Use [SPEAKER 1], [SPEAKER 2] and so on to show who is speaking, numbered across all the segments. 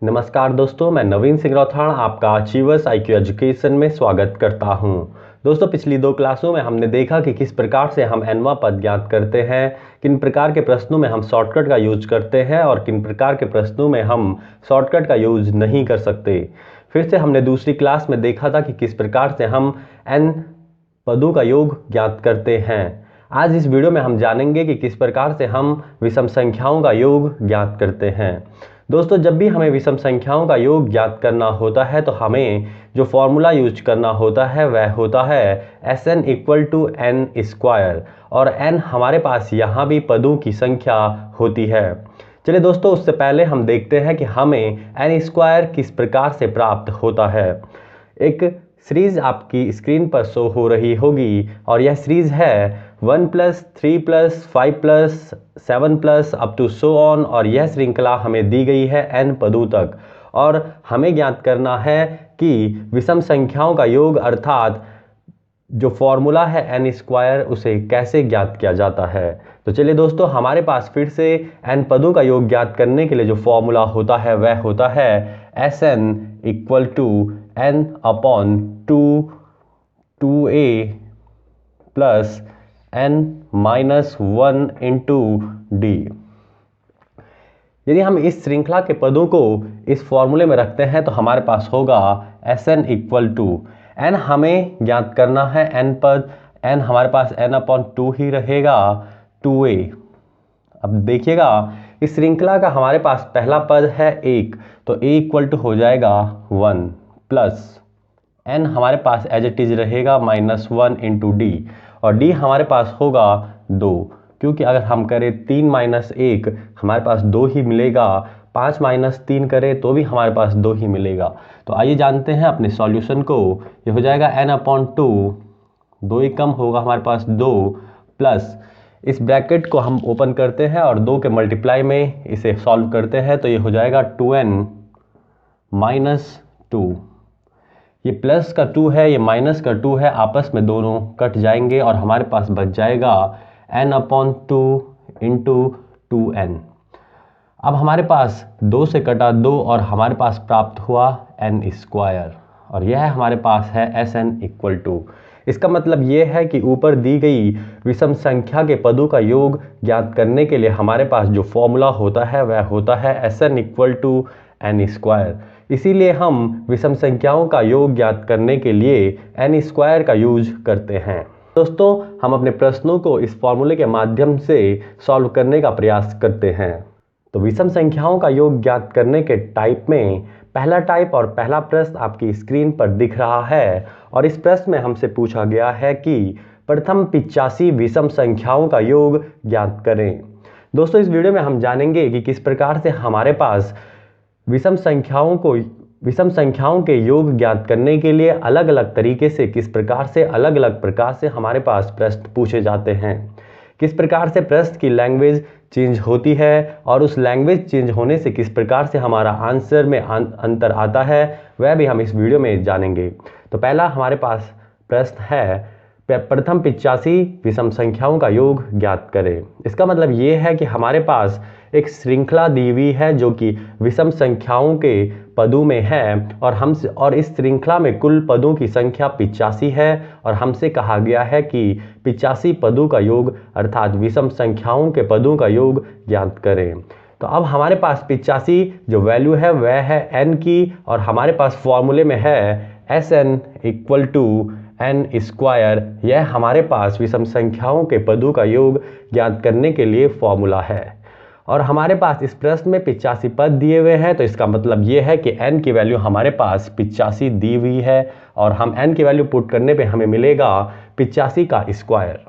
[SPEAKER 1] नमस्कार दोस्तों, मैं नवीन सिंह राठौड़ आपका अचीवर्स IQ एजुकेशन में स्वागत करता हूं। दोस्तों, पिछली 2 क्लासों में हमने देखा कि किस प्रकार से हम nवां पद ज्ञात करते हैं, किन प्रकार के प्रश्नों में हम शॉर्टकट का यूज करते हैं और किन प्रकार के प्रश्नों में हम शॉर्टकट का यूज नहीं कर सकते। फिर से हमने दूसरी क्लास में देखा था कि किस प्रकार से हम n पदों का योग ज्ञात करते हैं। आज इस वीडियो में हम जानेंगे कि किस प्रकार से हम विषम संख्याओं का योग ज्ञात करते हैं। दोस्तों, जब भी हमें विषम संख्याओं का योग ज्ञात करना होता है तो हमें जो फॉर्मूला यूज करना होता है वह होता है Sn = n² और n हमारे पास यहाँ भी पदों की संख्या होती है। चलिए दोस्तों, उससे पहले हम देखते हैं कि हमें n² किस प्रकार से प्राप्त होता है। एक सीरीज आपकी स्क्रीन पर शो हो रही होगी और यह सीरीज है 1 + 3 + 5 + 7 अप टू सो ऑन और यह श्रृंखला हमें दी गई है n पदों तक और हमें ज्ञात करना है कि विषम संख्याओं का योग अर्थात जो फॉर्मूला है n² उसे कैसे ज्ञात किया जाता है। तो चलिए दोस्तों, हमारे पास फिर से n पदों का योग ज्ञात करने के लिए जो फॉर्मूला होता है वह होता है Sn = n/2 2a plus n-1 into d। यदि हम इस श्रृंखला के पदों को इस फॉर्मूले में रखते हैं तो हमारे पास होगा Sn = n हमें ज्ञात करना है n पद, n हमारे पास n/2 ही रहेगा 2a। अब देखिएगा, इस श्रृंखला का हमारे पास पहला पद है 1 तो a = हो जाएगा 1 प्लस n हमारे पास एज इट इज रहेगा -1 into d और d हमारे पास होगा 2, क्योंकि अगर हम करें 3 - 1 हमारे पास 2 ही मिलेगा, 5 - 3 करें तो भी हमारे पास 2 ही मिलेगा। तो आइए जानते हैं अपने सॉल्यूशन को। ये हो जाएगा n/2, 2 ही कम होगा हमारे पास 2 प्लस इस ब्रैकेट को हम ओपन करते हैं और 2 के मल्टीप्लाई में इसे सॉल्व करते हैं तो ये हो जाएगा 2n - 2। ये प्लस का 2 है, ये माइनस का 2 है, आपस में दोनों कट जाएंगे और हमारे पास बच जाएगा n/2 into 2n। अब हमारे पास 2 से कटा 2 और हमारे पास प्राप्त हुआ n² और यह हमारे पास है Sn = इसका मतलब ये है कि ऊपर दी गई विषम संख्या के पदों का योग ज्ञात करने के लिए हमारे पास जो फॉर्मूला होता है वह होता है Sn = n²। इसीलिए हम विषम संख्याओं का योग ज्ञात करने के लिए n² का यूज करते हैं। दोस्तों, हम अपने प्रश्नों को इस फॉर्मूले के माध्यम से सॉल्व करने का प्रयास करते हैं। तो विषम संख्याओं का योग ज्ञात करने के टाइप में पहला टाइप और पहला प्रश्न आपकी स्क्रीन पर दिख रहा है और इस प्रश्न में हमसे पूछा गया है कि प्रथम 85 विषम संख्याओं का योग ज्ञात करें। दोस्तों, इस वीडियो में हम जानेंगे कि किस प्रकार से हमारे पास विषम संख्याओं के योग ज्ञात करने के लिए अलग अलग तरीके से किस प्रकार से हमारे पास प्रश्न पूछे जाते हैं, किस प्रकार से प्रश्न की लैंग्वेज चेंज होती है और उस लैंग्वेज चेंज होने से किस प्रकार से हमारा आंसर में अंतर आता है, वह भी हम इस वीडियो में जानेंगे। तो पहला हमारे पास प्रश्न है प्रथम 85 विषम संख्याओं का योग ज्ञात करें। इसका मतलब ये है कि हमारे पास एक श्रृंखला दी हुई है जो कि विषम संख्याओं के पदों में है और इस श्रृंखला में कुल पदों की संख्या 85 है और हमसे कहा गया है कि 85 पदों का योग अर्थात विषम संख्याओं के पदों का योग ज्ञात करें। तो अब हमारे पास 85 जो वैल्यू है वह है n की और हमारे पास फॉर्मूले में है Sn = n²। यह हमारे पास विषम संख्याओं के पदों का योग ज्ञात करने के लिए फॉर्मूला है और हमारे पास इस प्रश्न में 85 पद दिए हुए हैं। तो इसका मतलब ये है कि n की वैल्यू हमारे पास 85 दी हुई है और हम n की वैल्यू पुट करने पे हमें मिलेगा 85 का स्क्वायर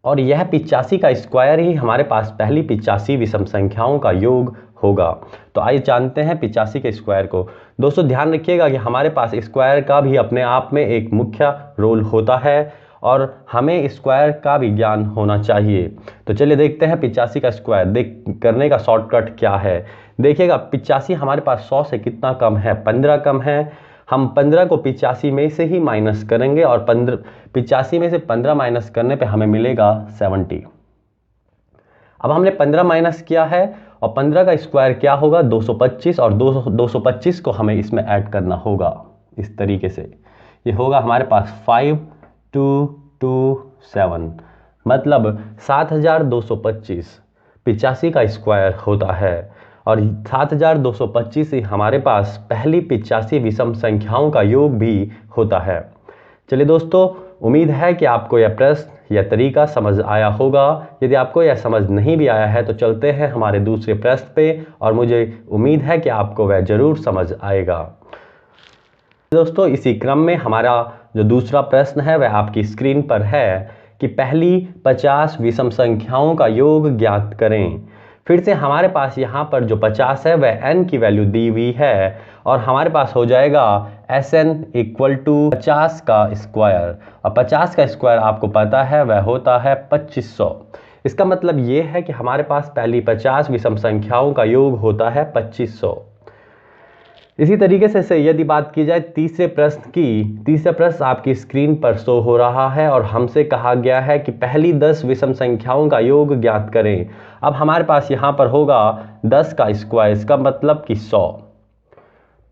[SPEAKER 1] और यह 85 का स्क्वायर ही हमारे पास पहली 85 विषम संख्याओं का योग होगा। तो आइए जानते हैं 85 के स्क्वायर को। दोस्तों, ध्यान रखिएगा कि हमारे पास स्क्वायर का भी अपने आप में एक मुख्य रोल होता है और हमें स्क्वायर का भी ज्ञान होना चाहिए। तो चलिए देखते हैं 85 का स्क्वायर करने का शॉर्टकट क्या है। देखिएगा, 85 हमारे पास 100 से कितना कम है, 15 कम है। हम 15 को 85 में से ही माइनस करेंगे और 85 में से 15 माइनस करने पे हमें मिलेगा 70। अब हमने 15 माइनस किया है और 15 का स्क्वायर क्या होगा 225, और 225 को हमें इसमें ऐड करना होगा इस तरीके से। ये होगा हमारे पास 5227, मतलब 7225 85 का स्क्वायर होता है। और 7225 ही हमारे पास पहली 85 विषम संख्याओं का योग भी होता है। चलिए दोस्तों, उम्मीद है कि आपको यह प्रश्न या तरीका समझ आया होगा। यदि आपको यह समझ नहीं भी आया है तो चलते हैं हमारे दूसरे प्रश्न पे, और मुझे उम्मीद है कि आपको वह जरूर समझ आएगा। दोस्तों, इसी क्रम में हमारा जो दूसरा प्रश्न है वह आपकी स्क्रीन पर है कि पहली 50 विषम संख्याओं का योग ज्ञात करें। फिर से हमारे पास यहाँ पर जो 50 है वह n की वैल्यू दी हुई है, और हमारे पास हो जाएगा Sn इक्वल टू 50 का स्क्वायर, और 50 का स्क्वायर आपको पता है वह होता है 2500। इसका मतलब ये है कि हमारे पास पहली 50 विषम संख्याओं का योग होता है 2500। इसी तरीके से यदि बात की जाए तीसरे प्रश्न की, तीसरा प्रश्न आपकी स्क्रीन पर शो हो रहा है, और हमसे कहा गया है कि पहली 10 विषम संख्याओं का योग ज्ञात करें। अब हमारे पास यहाँ पर होगा 10 का स्क्वायर, इसका मतलब कि 100।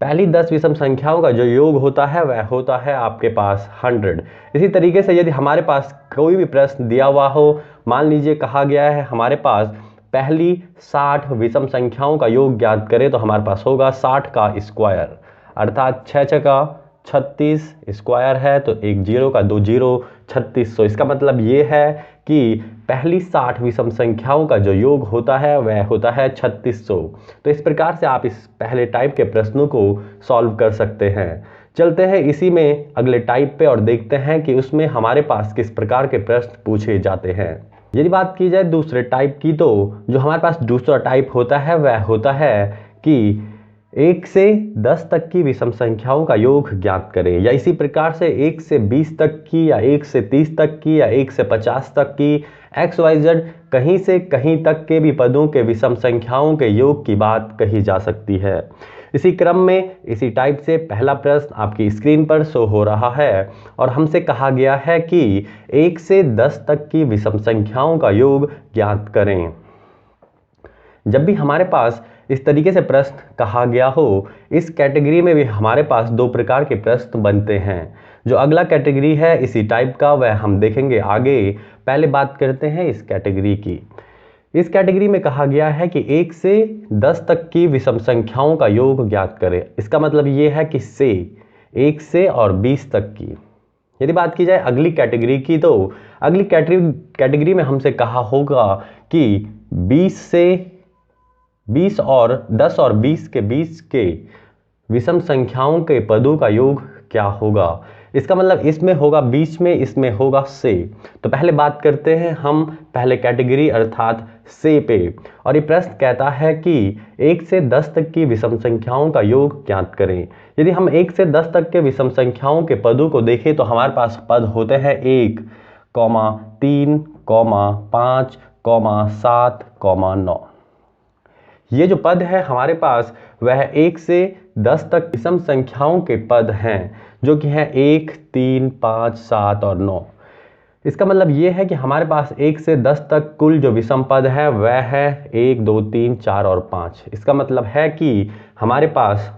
[SPEAKER 1] पहली 10 विषम संख्याओं का जो योग होता है वह होता है आपके पास 100। इसी तरीके से यदि हमारे पास कोई भी प्रश्न दिया हुआ हो, मान लीजिए कहा गया है हमारे पास पहली 60 विषम संख्याओं का योग ज्ञात करें, तो हमारे पास होगा 60 का स्क्वायर, अर्थात 6 छका 36 स्क्वायर है तो 1 0 का 2 0 3600। इसका मतलब ये है कि पहली 60 विषम संख्याओं का जो योग होता है वह होता है 3600। तो इस प्रकार से आप इस पहले टाइप के प्रश्नों को सॉल्व कर सकते हैं। चलते हैं इसी में अगले टाइप पे और देखते हैं कि उसमें हमारे पास किस प्रकार के प्रश्न पूछे जाते हैं। यदि बात की जाए दूसरे टाइप की, तो जो हमारे पास दूसरा टाइप होता है वह होता है कि 1 से 10 तक की विषम संख्याओं का योग ज्ञात करें, या इसी प्रकार से 1 से 20 तक की, या 1 से 30 तक की, या 1 से 50 तक की, XYZ कहीं से कहीं तक के भी पदों के विषम संख्याओं के योग की बात कही जा सकती है। इसी क्रम में इसी टाइप से पहला प्रश्न आपकी स्क्रीन पर शो हो रहा है, और हमसे कहा गया है कि 1 से 10 तक की विषम संख्याओं का योग ज्ञात करें। जब भी हमारे पास इस तरीके से प्रश्न कहा गया हो, इस कैटेगरी में भी हमारे पास दो प्रकार के प्रश्न बनते हैं। जो अगला कैटेगरी है इसी टाइप का वह हम देखेंगे आगे। पहले बात करते हैं इस कैटेगरी की। इस कैटेगरी में कहा गया है कि 1 से 10 तक की विषम संख्याओं का योग ज्ञात करें। इसका मतलब ये है कि से 1 से और 20 तक की। यदि बात की जाए अगली कैटेगरी की, तो अगली कैटेगरी में हमसे कहा होगा कि 20 और 10 और 20 के बीच के विषम संख्याओं के पदों का योग क्या होगा। इसका मतलब इसमें होगा बीच में, इसमें होगा से। तो पहले बात करते हैं हम पहले कैटेगरी अर्थात से पे, और ये प्रश्न कहता है कि 1 से 10 तक की विषम संख्याओं का योग ज्ञात करें। यदि हम 1 से 10 तक के विषम संख्याओं के पदों को देखें तो हमारे पास पद होते हैं 1, 3, 5, 7, 9। ये जो पद है हमारे पास वह 1 से 10 तक विषम संख्याओं के पद हैं, जो कि हैं 1, 3, 5, 7 और 9। इसका मतलब ये है कि हमारे पास 1 से 10 तक कुल जो विषम पद है वह है 1, 2, 3, 4 और 5। इसका मतलब है कि हमारे पास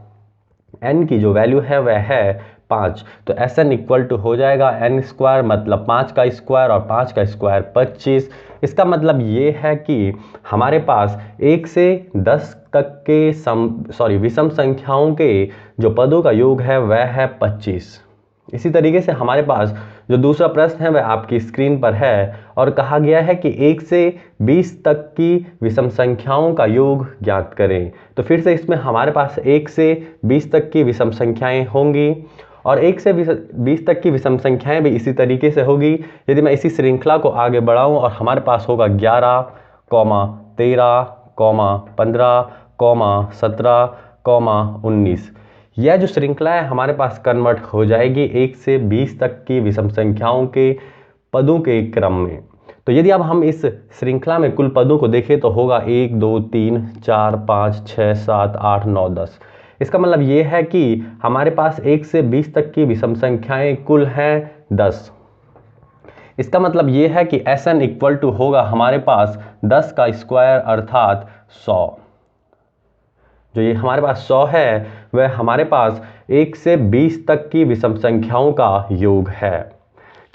[SPEAKER 1] n की जो वैल्यू है वह है 5। तो Sn इक्वल टू हो जाएगा n स्क्वायर, मतलब 5 का स्क्वायर, और 5 का स्क्वायर 25। इसका मतलब ये है कि हमारे पास 1 से 10 तक के विषम संख्याओं के जो पदों का योग है वह है 25। इसी तरीके से हमारे पास जो दूसरा प्रश्न है वह आपकी स्क्रीन पर है, और कहा गया है कि 1 से 20 तक की विषम संख्याओं का योग ज्ञात करें। तो फिर से इसमें हमारे पास 1 से 20 तक की विषम संख्याएं होंगी, और 1 से 20 तक की विषम संख्याएं भी इसी तरीके से होगी। यदि मैं इसी श्रृंखला को आगे बढ़ाऊं, और हमारे पास होगा 11, 13, 15, 17, 19। यह जो श्रृंखला है हमारे पास कन्वर्ट हो जाएगी 1 से 20 तक की विषम संख्याओं के पदों के क्रम में। तो यदि अब हम इस श्रृंखला में कुल पदों को देखें तो होगा 1, 2, 3, 4, 5, 6, 7, 8, 9, 10। इसका मतलब ये है कि हमारे पास 1 से 20 तक की विषम संख्याएं कुल हैं 10। इसका मतलब ये है कि Sn इक्वल टू होगा हमारे पास 10 का स्क्वायर अर्थात 100। जो ये हमारे पास 100 है वह हमारे पास 1 से 20 तक की विषम संख्याओं का योग है।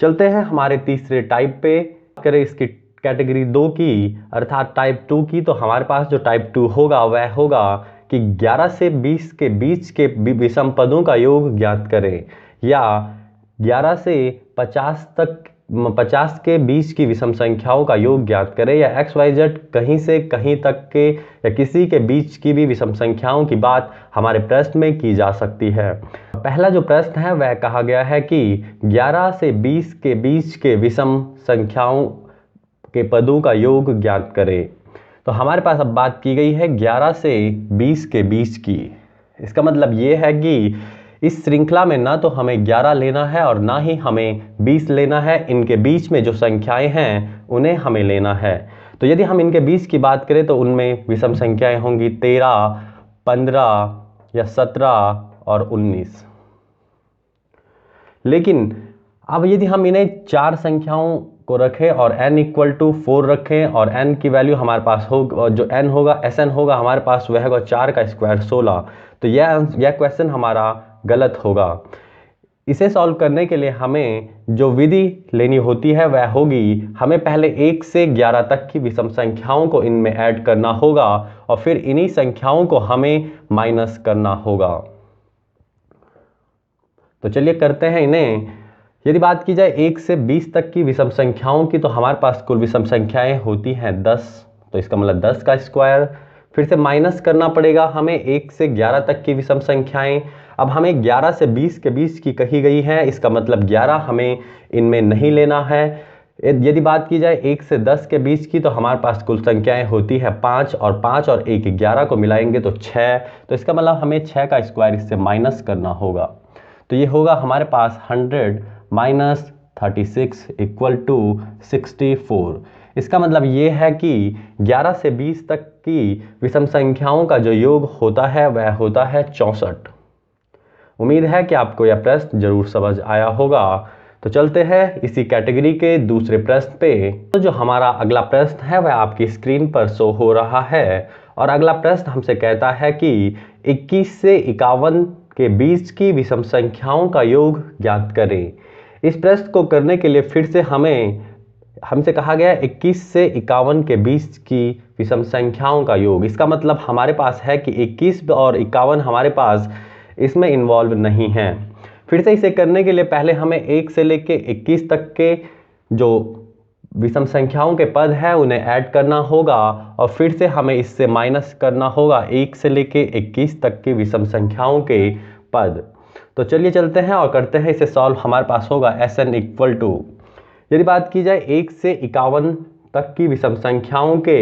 [SPEAKER 1] चलते हैं हमारे तीसरे टाइप पे। करें इसकी कैटेगरी 2 की अर्थात टाइप 2 की, तो हमारे पास जो टाइप 2 होगा वह होगा कि 11 से 20 के बीच के विषम पदों का योग ज्ञात करें, या 11 से 50 के बीच की विषम संख्याओं का योग ज्ञात करें, या XYZ कहीं से कहीं तक के या किसी के बीच की भी विषम संख्याओं की बात हमारे प्रश्न में की जा सकती है। पहला जो प्रश्न है वह कहा गया है कि 11 से 20 के बीच के विषम संख्याओं के पदों का योग ज्ञात करें। तो हमारे पास अब बात की गई है 11 से 20 के बीच की। इसका मतलब ये है कि इस श्रृंखला में ना तो हमें 11 लेना है और ना ही हमें 20 लेना है, इनके बीच में जो संख्याएं हैं उन्हें हमें लेना है। तो यदि हम इनके बीच की बात करें तो उनमें विषम संख्याएं होंगी 13, 15 या 17 और 19। लेकिन अब यदि हम इन्हें 4 संख्याओं को रखें और n इक्वल टू 4 रखें और n की वैल्यू हमारे पास हो, जो n होगा Sn होगा हमारे पास वह होगा 4 का स्क्वायर 16, तो यह क्वेश्चन हमारा गलत होगा। इसे सॉल्व करने के लिए हमें जो विधि लेनी होती है वह होगी, हमें पहले 1 से 11 तक की विषम संख्याओं को इनमें ऐड करना होगा और फिर इन्हीं संख्याओं को हमें माइनस करना होगा। तो चलिए करते हैं इन्हें। यदि बात की जाए 1 से 20 तक की विषम संख्याओं की, तो हमारे पास कुल विषम संख्याएं होती हैं 10, तो इसका मतलब 10 का स्क्वायर, फिर से माइनस करना पड़ेगा हमें 1 से 11 तक की विषम संख्याएं। अब हमें 11 से 20 के बीच की कही गई है, इसका मतलब 11 हमें इनमें नहीं लेना है। यदि बात की जाए 1 से 10 के बीच की, तो हमारे पास कुल संख्याएं होती है 5 और 5 और 1 11 को मिलाएंगे तो 6, तो इसका मतलब हमें 6 का स्क्वायर इससे माइनस करना होगा। तो ये होगा हमारे पास 100 माइनस 36 इक्वल टू 64। इसका मतलब ये है कि 11 से 20 तक की विषम संख्याओं का जो योग होता है वह होता है 64। उम्मीद है कि आपको यह प्रश्न जरूर समझ आया होगा। तो चलते हैं इसी कैटेगरी के दूसरे प्रश्न पे। तो जो हमारा अगला प्रश्न है वह आपकी स्क्रीन पर शो हो रहा है और अगला प्रश्न हमसे कहता है कि 21 से 51 के बीच की विषम संख्याओं का योग ज्ञात करें। इस प्रश्न को करने के लिए फिर से हमसे कहा गया 21 से 51 के बीच की विषम संख्याओं का योग। इसका मतलब हमारे पास है कि 21 और 51 हमारे पास इसमें इन्वॉल्व नहीं है। फिर से इसे करने के लिए पहले हमें 1 से लेके 21 तक के जो विषम संख्याओं के पद है उन्हें ऐड करना होगा और फिर से हमें इससे माइनस करना होगा 1 से लेके 21 तक की विषम संख्याओं के पद। तो चलिए चलते हैं और करते हैं इसे सॉल्व। हमारे पास होगा Sn इक्वल टू, यदि बात की जाए 1 से 51 तक की विषम संख्याओं के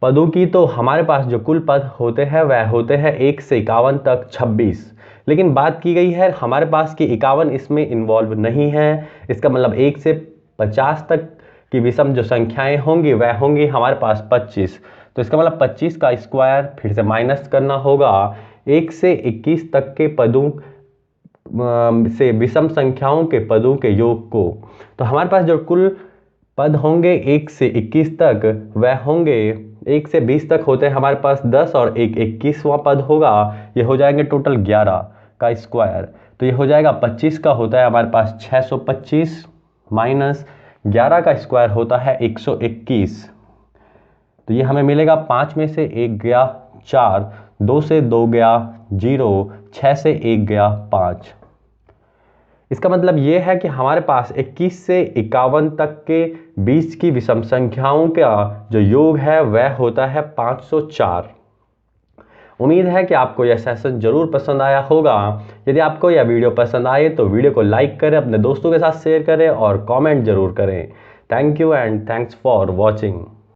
[SPEAKER 1] पदों की, तो हमारे पास जो कुल पद होते हैं वह होते हैं 1 से 51 तक 26। लेकिन बात की गई है हमारे पास कि 51 इसमें इन्वॉल्व नहीं है। इसका मतलब 1 से 50 तक की विषम जो संख्याएं होंगी वह होंगी हमारे पास 25। तो इसका मतलब 25 का स्क्वायर फिर से माइनस करना होगा 1 से 21 तक के पदों से विषम संख्याओं के पदों के योग को। तो हमारे पास जो कुल पद होंगे 1 से 21 तक वह होंगे 1 से 20 तक होते हैं हमारे पास 10 और 21वां पद होगा, ये हो जाएंगे टोटल 11 का स्क्वायर। तो ये हो जाएगा 25 का होता है हमारे पास 625 माइनस 11 का स्क्वायर होता है 121। तो ये हमें मिलेगा 5 में से 1 गया 4, 2 से 2 गया 0, 6 से 1 गया 5। इसका मतलब ये है कि हमारे पास 21 से 51 तक के बीच की विषम संख्याओं का जो योग है वह होता है 504। उम्मीद है कि आपको यह सेशन जरूर पसंद आया होगा। यदि आपको यह वीडियो पसंद आए तो वीडियो को लाइक करें, अपने दोस्तों के साथ शेयर करें और कमेंट जरूर करें। Thank you and thanks for watching.